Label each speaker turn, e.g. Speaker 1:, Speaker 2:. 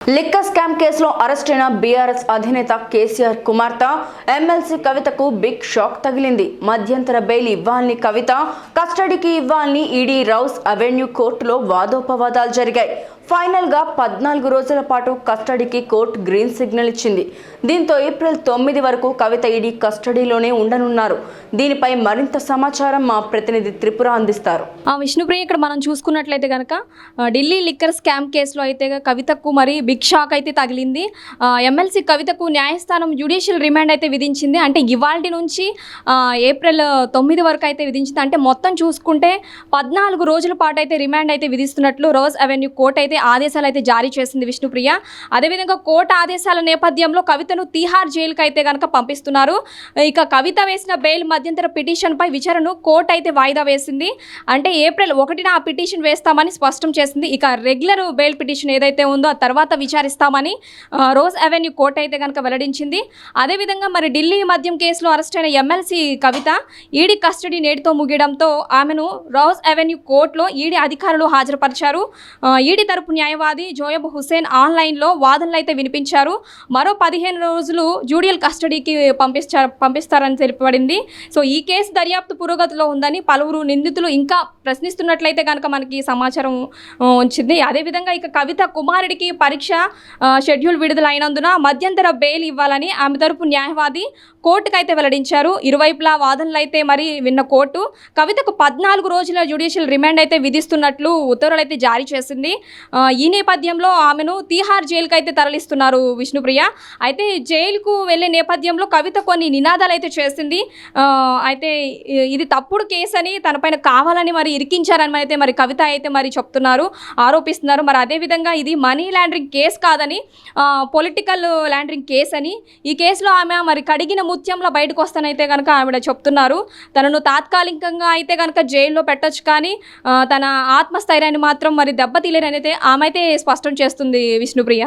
Speaker 1: Liquor scam కేసులో arrest అయిన BRS అధినేత కేసీఆర్ కుమార్తె ఎమ్మెల్సీ కవితకు బిగ్ షాక్ తగిలింది. మధ్యంతర బెయిల్ ఇవ్వాలని కవిత కస్టడీకి ఇవ్వాలని ఈడీ రౌస్ అవెన్యూ కోర్టులో వాదోపవాదాలు జరిగాయి. ఫైనల్ గా 14 రోజుల పాటు కస్టడీకి కోర్టు గ్రీన్ సిగ్నల్ ఇచ్చింది. దీంతో ఏప్రిల్ 9 వరకు కవిత ఈడీ కస్టడీలోనే ఉండనున్నారు. దీనిపై మరింత సమాచారం మా ప్రతినిధి త్రిపుర అందిస్తారు.
Speaker 2: విష్ణుప్రియ, ఇక్కడ మనం చూసుకున్నట్లయితే కనుక ఢిల్లీ లిక్కర్ స్కామ్ కేసులో అయితే కవితకు మరి బిగ్ షాక్ అయితే తగిలింది. ఎమ్మెల్సీ కవితకు న్యాయస్థానం జ్యుడిషియల్ రిమాండ్ అయితే విధించింది. అంటే ఇవాల్టి నుంచి ఏప్రిల్ 9 వరకు అయితే విధించింది. అంటే మొత్తం చూసుకుంటే 14 రోజుల పాటు అయితే రిమాండ్ అయితే విధిస్తున్నట్లు రోజ్ అవెన్యూ కోర్టు అయితే ఆదేశాలు అయితే జారీ చేసింది. విష్ణుప్రియ, అదేవిధంగా కోర్టు ఆదేశాల నేపథ్యంలో కవితను తీహార్ జైలుకి అయితే కనుక పంపిస్తున్నారు. ఇక కవిత వేసిన బెయిల్ మధ్యంతర పిటిషన్పై విచారణను కోర్టు అయితే వాయిదా వేసింది. అంటే ఏప్రిల్ 1న ఆ పిటిషన్ వేస్తామని స్పష్టం చేసింది. ఇక రెగ్యులర్ బెయిల్ పిటిషన్ ఏదైతే ఉందో ఆ తర్వాత విచారిస్తామని రోజ్ అవెన్యూ కోర్టు అయితే కనుక వెల్లడించింది. అదేవిధంగా మరి ఢిల్లీ మద్యం కేసులో అరెస్ట్ అయిన ఎమ్మెల్సీ కవిత ఈడీ కస్టడీ నేటితో ముగియడంతో ఆమెను రోజ్ అవెన్యూ కోర్టులో ఈడీ అధికారులు హాజరుపరిచారు. ఈడీ తరపు న్యాయవాది జోయబ్ హుసేన్ ఆన్లైన్లో వాదనలు అయితే వినిపించారు. మరో 15 రోజులు జ్యుడిషియల్ కస్టడీకి పంపిస్తారని తెలిపబడింది. సో ఈ కేసు దర్యాప్తు పురోగతిలో ఉందని పలువురు నిందితులు ఇంకా ప్రశ్నిస్తున్నట్లయితే కనుక మనకి సమాచారం ఉంచింది. అదేవిధంగా ఇక కవిత కుమారుడికి పరీక్ష షెడ్యూల్ విడుదలైనందున మధ్యంతర బెయిల్ ఇవ్వాలని ఆమె తరపు న్యాయవాది కోర్టుకు అయితే వెల్లడించారు. ఇరువైపులా వాదనలు అయితే మరి విన్న కోర్టు కవితకు 14 రోజుల జ్యుడిషియల్ రిమాండ్ అయితే విధిస్తున్నట్లు ఉత్తర్వులు అయితే జారీ చేసింది. ఈ నేపథ్యంలో ఆమెను తీహార్ జైలుకి అయితే తరలిస్తున్నారు. విష్ణుప్రియ, అయితే జైలుకు వెళ్లే నేపథ్యంలో కవిత కొన్ని నినాదాలు అయితే చేసింది. అయితే ఇది తప్పుడు కేసు అని తనపైన కావాలని మరి ఇరికించారని అయితే మరి కవిత అయితే మరి చెప్తున్నారు, ఆరోపిస్తున్నారు. మరి అదేవిధంగా ఇది మనీ లాండరింగ్ కేసు కాదని పొలిటికల్ లాండరింగ్ కేసు అని, ఈ కేసులో ఆమె మరి కడిగిన ముత్యంలో బయటకు వస్తానైతే కనుక ఆవిడ చెప్తున్నారు. తనను తాత్కాలికంగా అయితే కనుక జైల్లో పెట్టొచ్చు, కానీ తన ఆత్మస్థైర్యాన్ని మాత్రం మరి దెబ్బతీయలేరని అయితే ఆమె అయితే స్పష్టం చేస్తుంది. విష్ణుప్రియ.